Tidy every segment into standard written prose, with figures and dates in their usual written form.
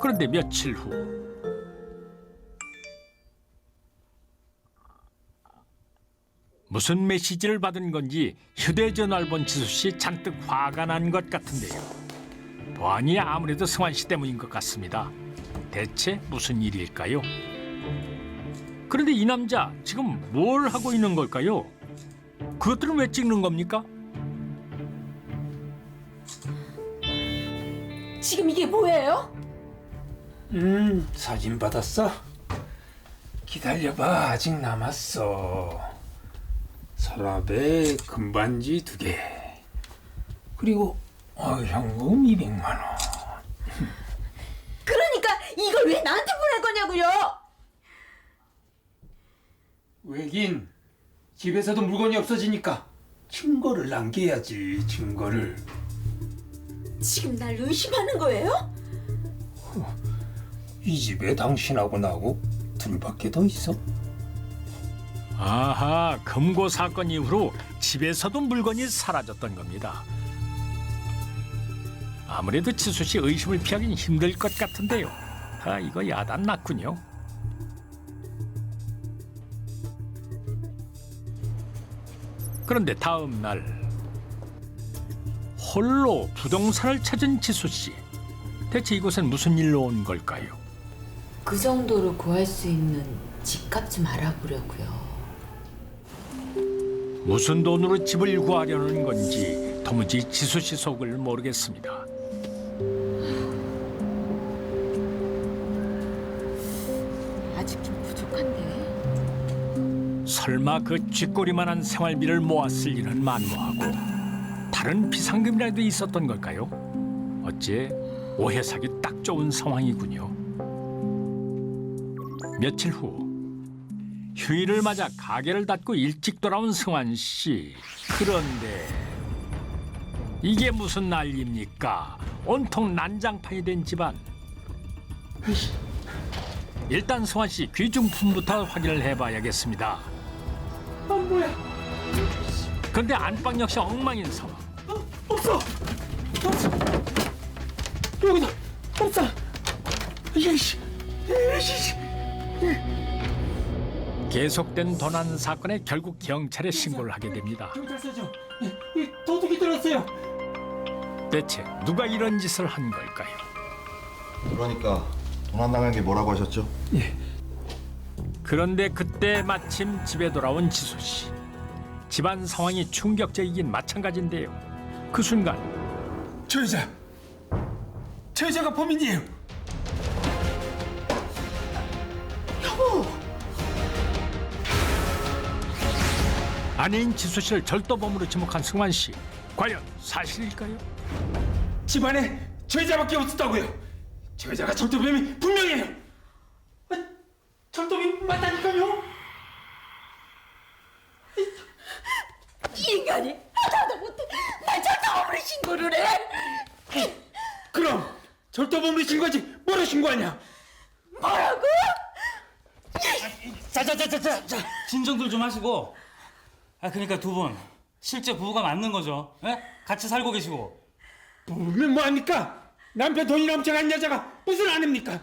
그런데 며칠 후 무슨 메시지를 받은 건지 휴대전화를 본 지수 씨 잔뜩 화가 난 것 같은데요. 보아니 아무래도 승환 씨 때문인 것 같습니다. 대체 무슨 일일까요? 그런데 이 남자 지금 뭘 하고 있는 걸까요? 그것들은 왜 찍는 겁니까? 지금 이게 뭐예요? 사진 받았어? 기다려봐, 아직 남았어. 서랍에 금반지 2개. 그리고 현금 200만 원. 그러니까 이걸 왜 나한테 보낼 거냐고요? 왜긴 집에서도 물건이 없어지니까 증거를 남겨야지, 증거를. 지금 날 의심하는 거예요? 이 집에 당신하고 나하고 둘밖에 더 있어? 아하, 금고 사건 이후로 집에서도 물건이 사라졌던 겁니다. 아무래도 지수 씨 의심을 피하긴 힘들 것 같은데요. 이거 야단 났군요. 그런데 다음 날 홀로 부동산을 찾은 지수 씨. 대체 이곳엔 무슨 일로 온 걸까요? 그 정도로 구할 수 있는 집값 좀 알아보려고요. 무슨 돈으로 집을 구하려는 건지 도무지 지수 씨 속을 모르겠습니다. 아직 좀 부족한데. 설마 그 쥐꼬리만한 생활비를 모았을 리는 만무하고 다른 비상금이라도 있었던 걸까요? 어째 오해 사기 딱 좋은 상황이군요. 며칠 후 휴일을 맞아 가게를 닫고 일찍 돌아온 승환 씨. 그런데 이게 무슨 난리입니까? 온통 난장판이 된 집안. 일단 승환 씨 귀중품부터 확인을 해봐야겠습니다. 뭐야? 그런데 안방 역시 엉망인 상황. 없어. 여기도 없어. 예시. 계속된 도난 사건에 결국 경찰에 신고를 하게 됩니다. 경찰서죠. 도둑이 들었어요. 대체 누가 이런 짓을 한 걸까요? 그러니까 도난 당한 게 뭐라고 하셨죠? 그런데 그때 마침 집에 돌아온 지수 씨. 집안 상황이 충격적이긴 마찬가지인데요. 그 순간 저 여자가 범인이에요. 아내인 지수 씨를 절도범으로 지목한 승환 씨. 과연 사실일까요? 집안에 저 여자밖에 없었다고요. 저 여자가 절도범이 분명해요. 절도범이 맞다니까요. 이 인간이 하나도 못해 날 절도범으로 신고를 해. 그럼 절도범으로 신고하지 뭐로 신고하냐? 뭐라고? 자자자자자 진정들 좀 하시고. 그러니까 두 분 실제 부부가 맞는 거죠? 예? 같이 살고 계시고. 부르면 뭐합니까? 남편 돈이 넘쳐간 여자가 무슨 아닙니까?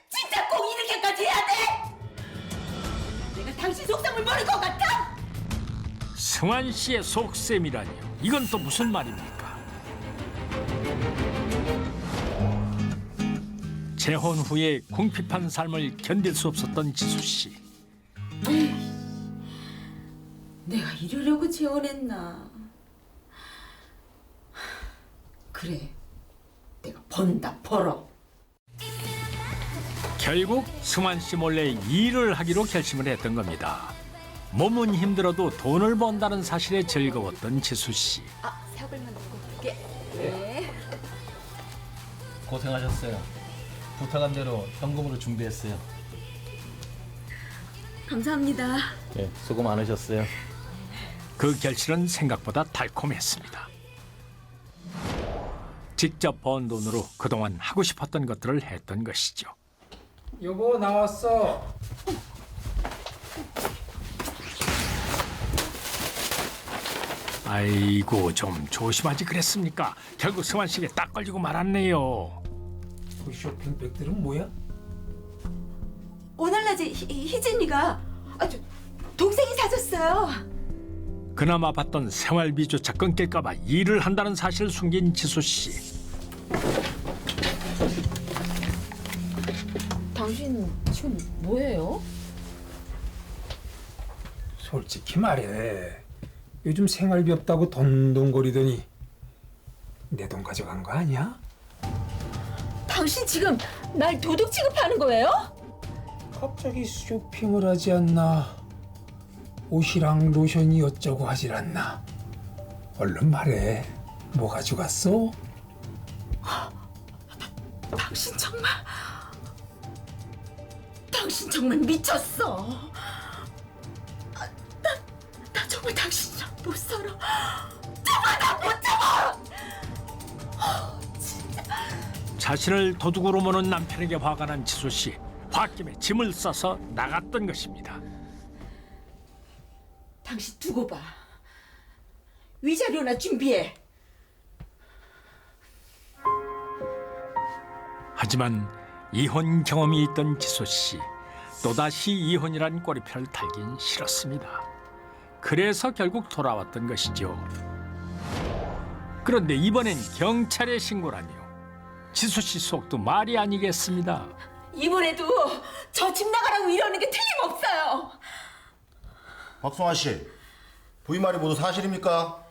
진짜 꼭 이렇게까지 해야 돼? 내가 당신 속성을 모를 것 같아? 승환 씨의 속셈이라니요. 이건 또 무슨 말입니까? 재혼 후에 궁핍한 삶을 견딜 수 없었던 지수 씨. 내가 이러려고 재혼했나. 그래, 내가 번다 벌어. 결국 승환 씨 몰래 일을 하기로 결심을 했던 겁니다. 몸은 힘들어도 돈을 번다는 사실에 즐거웠던 지수 씨. 사골만 넣고 올게. 네. 고생하셨어요. 부탁한 대로 현금으로 준비했어요. 감사합니다. 예, 수고 많으셨어요. 그 결실은 생각보다 달콤했습니다. 직접 번 돈으로 그동안 하고 싶었던 것들을 했던 것이죠. 여보 나왔어. 아이고 좀 조심하지 그랬습니까? 결국 승환 씨에게 딱 걸리고 말았네요. 그 쇼핑백들은 뭐야? 오늘 낮에 희진이가 동생이 사줬어요. 그나마 받던 생활비조차 끊길까봐 일을 한다는 사실을 숨긴 지수 씨. 당신 지금 뭐해요? 솔직히 말해. 요즘 생활비 없다고 돈돈거리더니 내 돈 가져간 거 아니야? 당신 지금 날 도둑 취급하는 거예요? 갑자기 쇼핑을 하지 않나? 옷이랑 로션이 어쩌고 하질 않나? 얼른 말해. 뭐 가져갔어? 당신 정말 미쳤어. 나 정말 당신이랑 못 살아. 정말 나 못 참아. 자신을 도둑으로 모는 남편에게 화가 난 지수 씨. 홧김에 짐을 싸서 나갔던 것입니다. 당신 두고 봐. 위자료나 준비해. 하지만 이혼 경험이 있던 지수 씨. 또다시 이혼이란 꼬리표를 달긴 싫었습니다. 그래서 결국 돌아왔던 것이죠. 그런데 이번엔 경찰에 신고라니요. 지수 씨 속도 말이 아니겠습니다. 이번에도 저 집 나가라고 이러는 게 틀림없어요. 박송아 씨, 부인 말이 모두 사실입니까?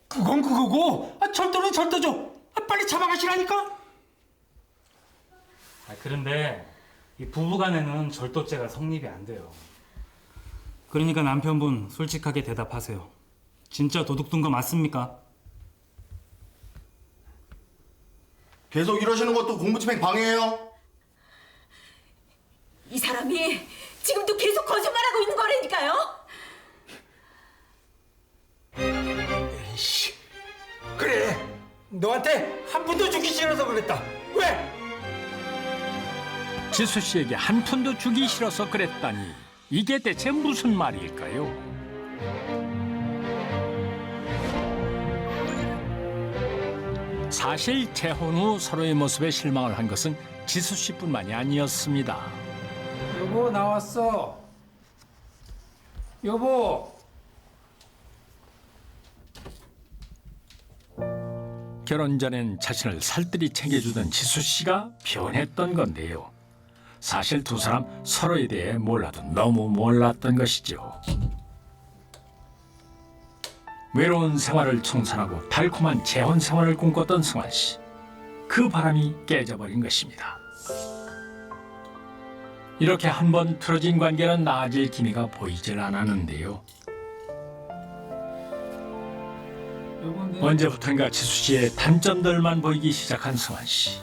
그건 그거고 절도는 절도죠. 빨리 잡아가시라니까. 그런데 이 부부간에는 절도죄가 성립이 안 돼요. 그러니까 남편분 솔직하게 대답하세요. 진짜 도둑 둔 거 맞습니까? 계속 이러시는 것도 공무집행 방해예요? 이 사람이 지금도 계속 거짓말하고 있는 거라니까요. 에이씨. 그래. 너한테 한 푼도 주기 싫어서 그랬다. 왜? 지수 씨에게 한 푼도 주기 싫어서 그랬다니 이게 대체 무슨 말일까요? 사실 재혼 후 서로의 모습에 실망을 한 것은 지수 씨뿐만이 아니었습니다. 여보 나왔어. 여보. 결혼 전엔 자신을 살뜰히 챙겨주던 지수 씨가 변했던 건데요. 사실 두 사람 서로에 대해 몰라도 너무 몰랐던 것이죠. 외로운 생활을 청산하고 달콤한 재혼 생활을 꿈꿨던 승환 씨. 그 바람이 깨져버린 것입니다. 이렇게 한 번 틀어진 관계는 나아질 기미가 보이질 않았는데요. 언제부턴가 지수 씨의 단점들만 보이기 시작한 승환 씨.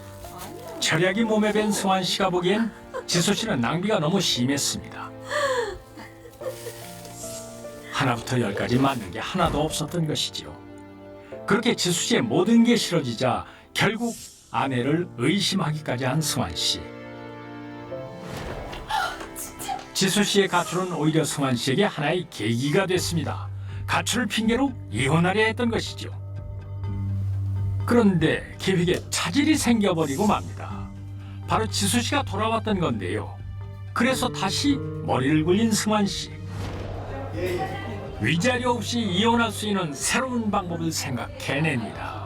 철약이 몸에 밴 승환 씨가 보기엔 지수 씨는 낭비가 너무 심했습니다. 하나부터 열까지 맞는 게 하나도 없었던 것이지요. 그렇게 지수 씨의 모든 게 싫어지자 결국 아내를 의심하기까지 한 승환 씨. 지수 씨의 가출은 오히려 승환 씨에게 하나의 계기가 됐습니다. 가출을 핑계로 이혼하려 했던 것이죠. 그런데 계획에 차질이 생겨버리고 맙니다. 바로 지수 씨가 돌아왔던 건데요. 그래서 다시 머리를 굴린 승환 씨. 위자료 없이 이혼할 수 있는 새로운 방법을 생각해냅니다.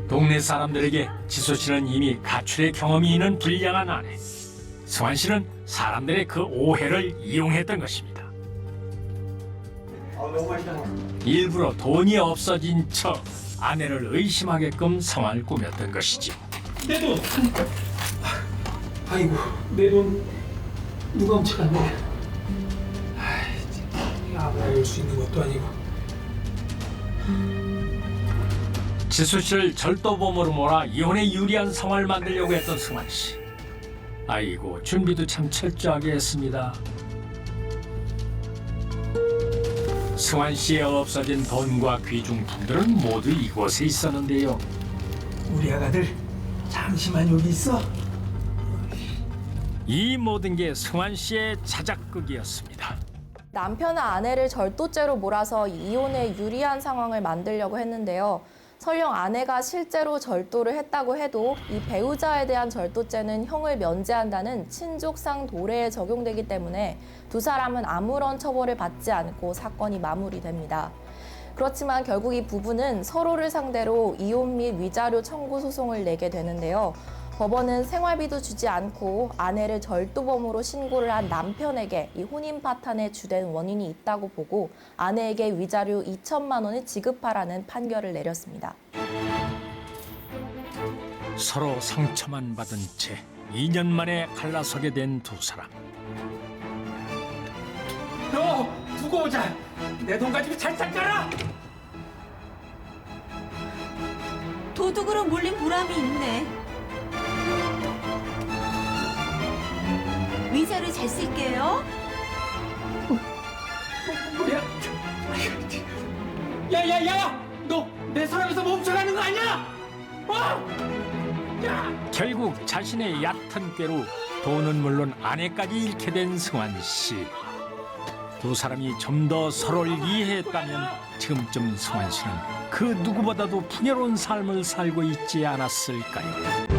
동네 사람들에게 지수 씨는 이미 가출의 경험이 있는 불량한 아내. 승환 씨는 사람들의 그 오해를 이용했던 것입니다. 일부러 돈이 없어진 척 아내를 의심하게끔 상황을 꾸몄던 것이죠. 내 돈. 아이고 내 돈 누가 훔쳐갔네. 아무나 열 수 있는 것도 아니고. 지수 씨를 절도범으로 몰아 이혼에 유리한 상황을 만들려고 했던 승환 씨. 아이고 준비도 참 철저하게 했습니다. 승환 씨의 없어진 돈과 귀중품들은 모두 이곳에 있었는데요. 우리 아가들 잠시만 여기 있어. 이 모든 게 승환 씨의 자작극이었습니다. 남편과 아내를 절도죄로 몰아서 이혼에 유리한 상황을 만들려고 했는데요. 설령 아내가 실제로 절도를 했다고 해도 이 배우자에 대한 절도죄는 형을 면제한다는 친족상 도례에 적용되기 때문에 두 사람은 아무런 처벌을 받지 않고 사건이 마무리됩니다. 그렇지만 결국 이 부부는 서로를 상대로 이혼 및 위자료 청구 소송을 내게 되는데요. 법원은 생활비도 주지 않고 아내를 절도범으로 신고를 한 남편에게 이 혼인 파탄의 주된 원인이 있다고 보고 아내에게 위자료 2천만 원을 지급하라는 판결을 내렸습니다. 서로 상처만 받은 채 2년 만에 갈라서게 된 두 사람. 너 두고 오자. 내 돈 가지고 잘 살잖아. 도둑으로 몰린 보람이 있네. 위자료 잘 쓸게요. 야야야! 너 내 사랑에서 멈춰가는 거 아니야? 결국 자신의 얕은 꾀로 돈은 물론 아내까지 잃게 된 승환 씨. 두 사람이 좀 더 서로를 이해했다면 지금쯤 승환 씨는 그 누구보다도 풍요로운 삶을 살고 있지 않았을까요?